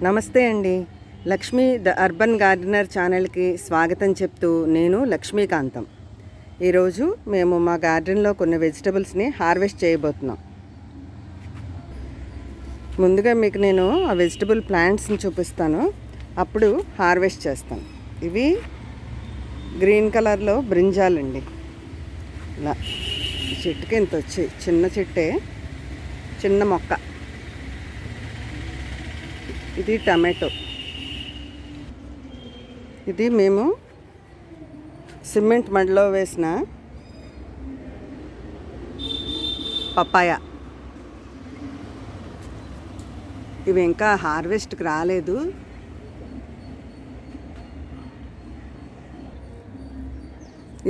నమస్తే అండి. Lakshmi the urban gardener ఛానల్కి స్వాగతం చెప్తూ నేను లక్ష్మీకాంతం. ఈరోజు మేము మా గార్డెన్లో కొన్ని వెజిటబుల్స్ని హార్వెస్ట్ చేయబోతున్నాం. ముందుగా మీకు నేను ఆ వెజిటబుల్ ప్లాంట్స్ని చూపిస్తాను, అప్పుడు హార్వెస్ట్ చేస్తాను. ఇవి గ్రీన్ కలర్లో బ్రింజాలండి. ఇలా చెట్టుకి ఇంత వచ్చి చిన్న చెట్టే, చిన్న మొక్క. ఇది టమాటో. ఇది మేము సిమెంట్ మడిలో వేసిన పపాయ. ఇవి ఇంకా హార్వెస్ట్కి రాలేదు.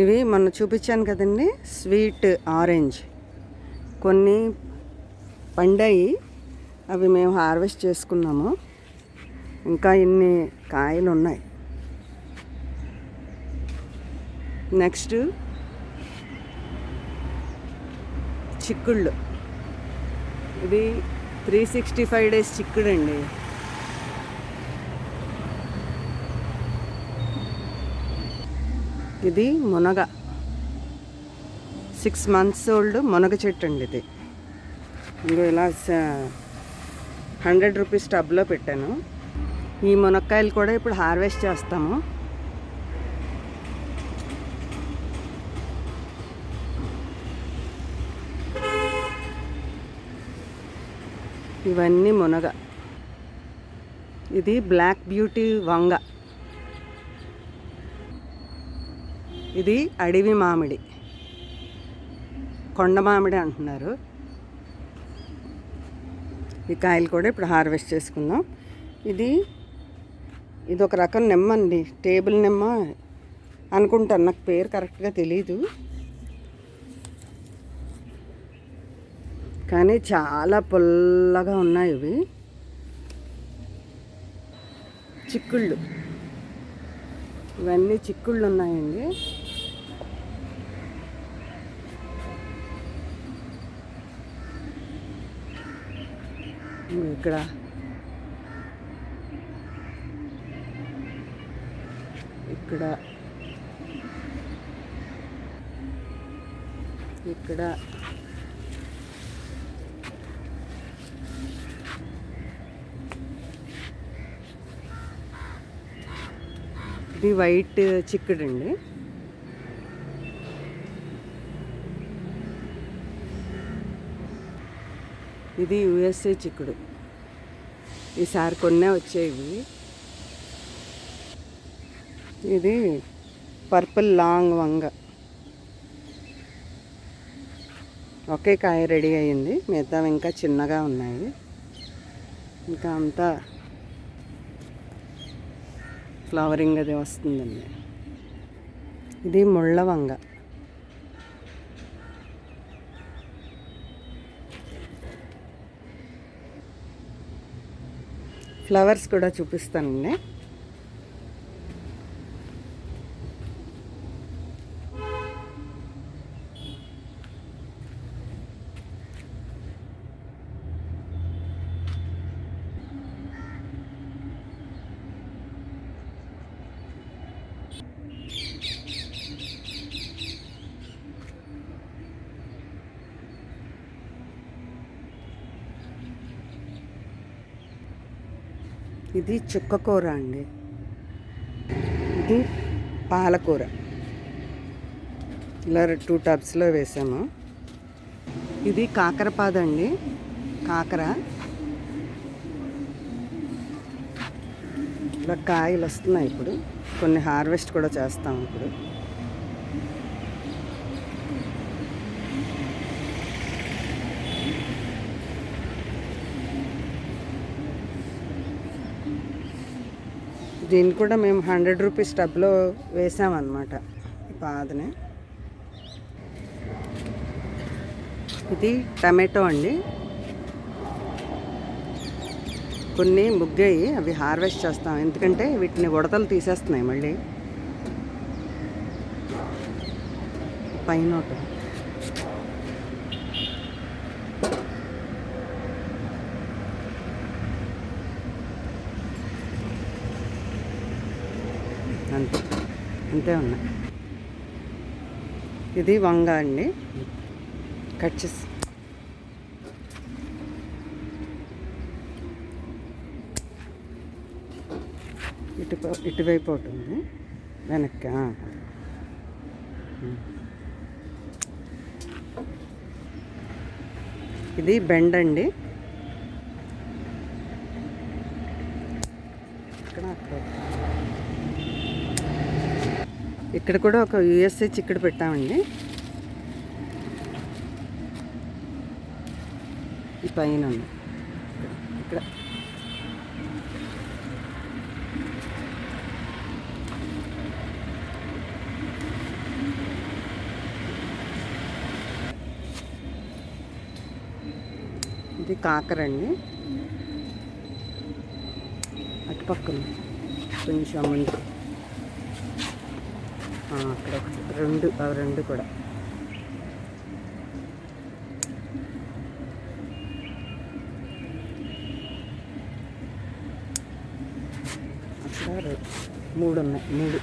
ఇవి మొన్న చూపించాను కదండి, స్వీట్ ఆరెంజ్. కొన్ని పండాయి, అవి మేము హార్వెస్ట్ చేసుకున్నాము. ఇంకా ఇన్ని కాయలు ఉన్నాయి. నెక్స్ట్ చిక్కుళ్ళు. ఇది 365 days చిక్కుడు అండి. ఇది మునగ, 6 months ఓల్డ్ మునగ చెట్టు అండి. ఇది ఇంకో ఇలా 100 రూపీస్ టబ్లో పెట్టాను. ఈ మునక్కాయలు కూడా ఇప్పుడు హార్వెస్ట్ చేస్తాము. ఇవన్నీ మునగ. ఇది బ్లాక్ బ్యూటీ వంగ. ఇది అడవి మామిడి, కొండ మామిడి అంటున్నారు. ఈ కాయలు కూడా ఇప్పుడు హార్వెస్ట్ చేసుకుందాం. ఇది ఒక రకం నిమ్మ అండి, టేబుల్ నిమ్మ అనుకుంటాను, నాకు పేరు కరెక్ట్గా తెలీదు. కానీ చాలా పుల్లగా ఉన్నాయి ఇవి. చిక్కుళ్ళు, ఇవన్నీ చిక్కుళ్ళు ఉన్నాయండి. ఇక్కడ ఇక్కడ ఇది వైట్ చిక్కుడు అండి. ఇది USA చిక్కుడు. ఈసారి కొన్నే వచ్చేవి. ఇది పర్పుల్ లాంగ్ వంగ. ఒకే కాయ రెడీ అయ్యింది, మిగతా ఇంకా చిన్నగా ఉన్నాయి. ఇంకా అంతా ఫ్లవరింగ్ అది వస్తుందండి. ఇది ముళ్ళ వంగ. ఫ్లవర్స్ కూడా చూపిస్తానండి. ఇది చుక్కకూర అండి. ఇది పాలకూర. ఇలా 2 టబ్స్లో వేసాము. ఇది కాకరపాదు అండి, కాకర. ఇలా కాయలు వస్తున్నాయి. ఇప్పుడు కొన్ని హార్వెస్ట్ కూడా చేస్తాము. ఇప్పుడు దీన్ని కూడా మేము 100 రూపీస్ టబ్లో వేసామన్నమాట, ఈ పాదని. ఇది టమాటో అండి. కొన్ని ముగ్గాయి, అవి హార్వెస్ట్ చేస్తాం, ఎందుకంటే వీటిని ఉడతలు తీసేస్తున్నాయి మళ్ళీ. పైన అంతే అంతే ఉన్నాయి. ఇది వంగ అండి, కట్ చేసి ఇటువైపు ఒకటి ఉంది వెనక్కి. ఇది బెండ్ అండి. ఇక్కడ కూడా ఒక యూఎస్ఏ చిక్కుడు పెట్టామండి. ఈ పైన ఉంది ఇక్కడ. ఇది కాకరండి, అటుపక్కన కొంచెం ముందు అక్కడ ఒకటి రెండు, అవి రెండు కూడా. అక్కడ మూడు ఉన్నాయి, మూడు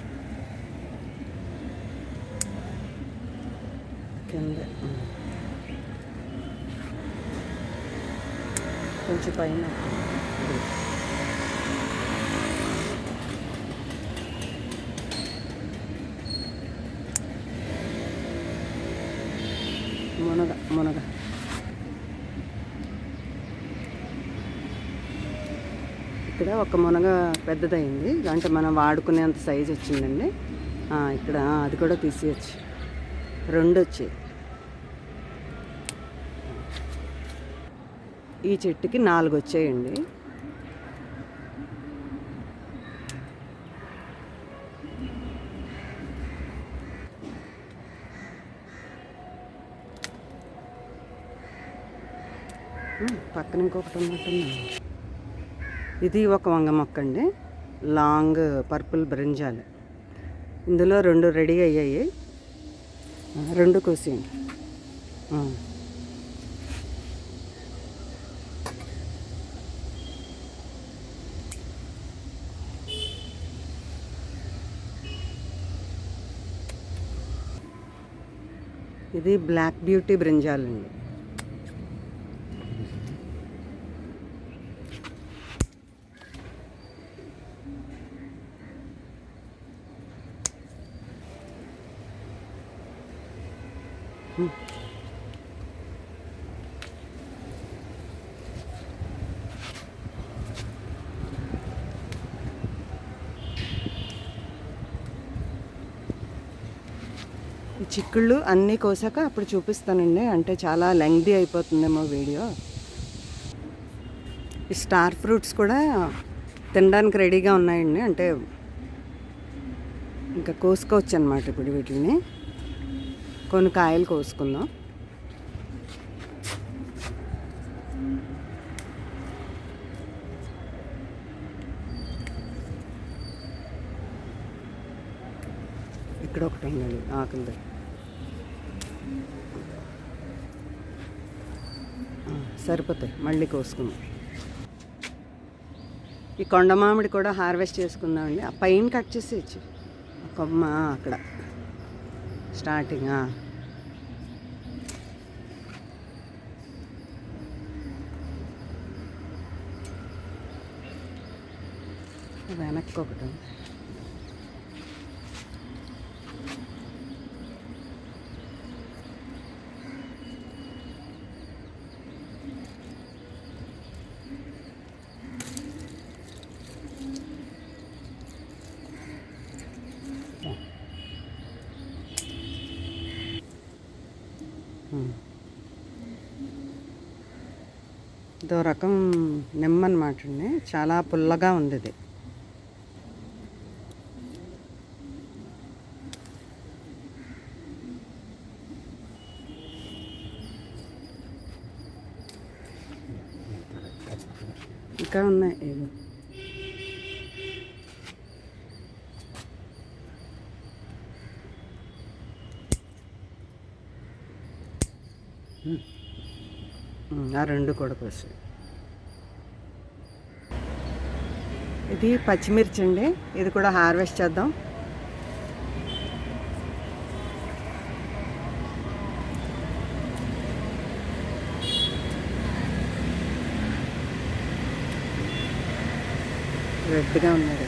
కింద కొంచెం పైన. మునగ ఇక్కడ ఒక మునగ పెద్దదైంది, అంటే మనం వాడుకునేంత సైజు వచ్చిందండి. ఇక్కడ అది కూడా తీసేయచ్చు, రెండు వచ్చాయి. ఈ చెట్టుకి 4 వచ్చాయండి. పక్కన ఇంకొకటి ఉన్నట్టుంది. ఇది ఒక వంగ మొక్క అండి, లాంగ్ పర్పుల్ బ్రింజాలు. ఇందులో 2 రెడీ అయ్యాయి, 2 కోసేయండి. ఇది బ్లాక్ బ్యూటీ బ్రింజాలండి. ఈ చిక్కుళ్ళు అన్నీ కోసాక అప్పుడు చూపిస్తానండి, అంటే చాలా లెంగ్దీ అయిపోతుందేమో వీడియో. ఈ స్టార్ ఫ్రూట్స్ కూడా తినడానికి రెడీగా ఉన్నాయండి, అంటే ఇంకా కోసుకోవచ్చు అన్నమాట. ఇప్పుడు వీటిని కొన్ని కాయలు కోసుకుందాం. ఇక్కడ ఒకటి ఉందండి ఆకులది, సరిపోతాయి, మళ్ళీ కోసుకుందాం. ఈ కొండ మామిడి కూడా హార్వెస్ట్ చేసుకుందామండి. ఆ పైన కట్ చేసి ఇచ్చి కొమ్మ అక్కడ స్టార్టింగ్. వెనక్కి ఒకటి ఉంది. ఇదో రకం నిమ్మ అన్నమాట అండి, చాలా పుల్లగా ఉంది ఇది. ఇంకా ఉన్నాయి ఏదో. ఆ 2 కూడా కోసాయి. ఇది పచ్చిమిర్చి అండి, ఇది కూడా హార్వెస్ట్ చేద్దాం. రెడ్గా ఉన్నాడు.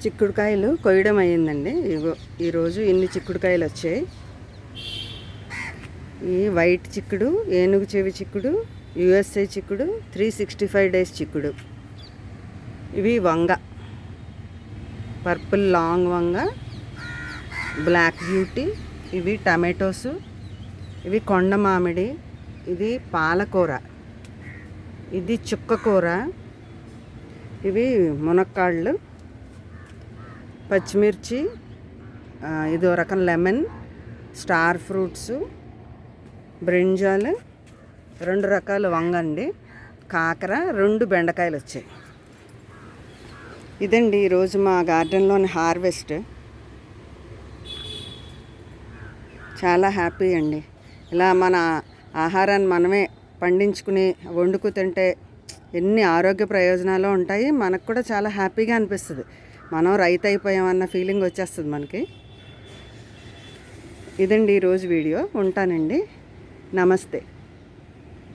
చిక్కుడుకాయలు కొయ్యడం అయ్యిందండి. ఇగో ఈరోజు ఇన్ని చిక్కుడుకాయలు వచ్చాయి. ఈ వైట్ చిక్కుడు, ఏనుగు చెవి చిక్కుడు, యుఎస్ఏ చిక్కుడు, 365 డేస్ చిక్కుడు. ఇవి వంగ, పర్పుల్ లాంగ్ వంగ, బ్లాక్ బ్యూటీ. ఇవి టమాటోసు, ఇవి కొండ మామిడి, ఇది పాలకూర, ఇది చుక్కకూర, ఇవి మునక్కాళ్ళు, పచ్చిమిర్చి, ఇదో రకం లెమన్, స్టార్ ఫ్రూట్స్, బ్రింజాల్, 2 రకాల వంగ అండి, కాకర, 2 బెండకాయలు వచ్చాయి. ఇదండి ఈరోజు మా గార్డెన్లోని హార్వెస్ట్. చాలా హ్యాపీ అండి. ఇలా మన ఆహారాన్ని మనమే పండించుకుని వండుకు తింటే ఎన్ని ఆరోగ్య ప్రయోజనాలు ఉంటాయి. మనకు కూడా చాలా హ్యాపీగా అనిపిస్తుంది. మనం రైతు అయిపోయామన్న ఫీలింగ్ వచ్చేస్తుంది మనకి. ఇదండి ఈరోజు వీడియో. ఉంటానండి. నమస్తే.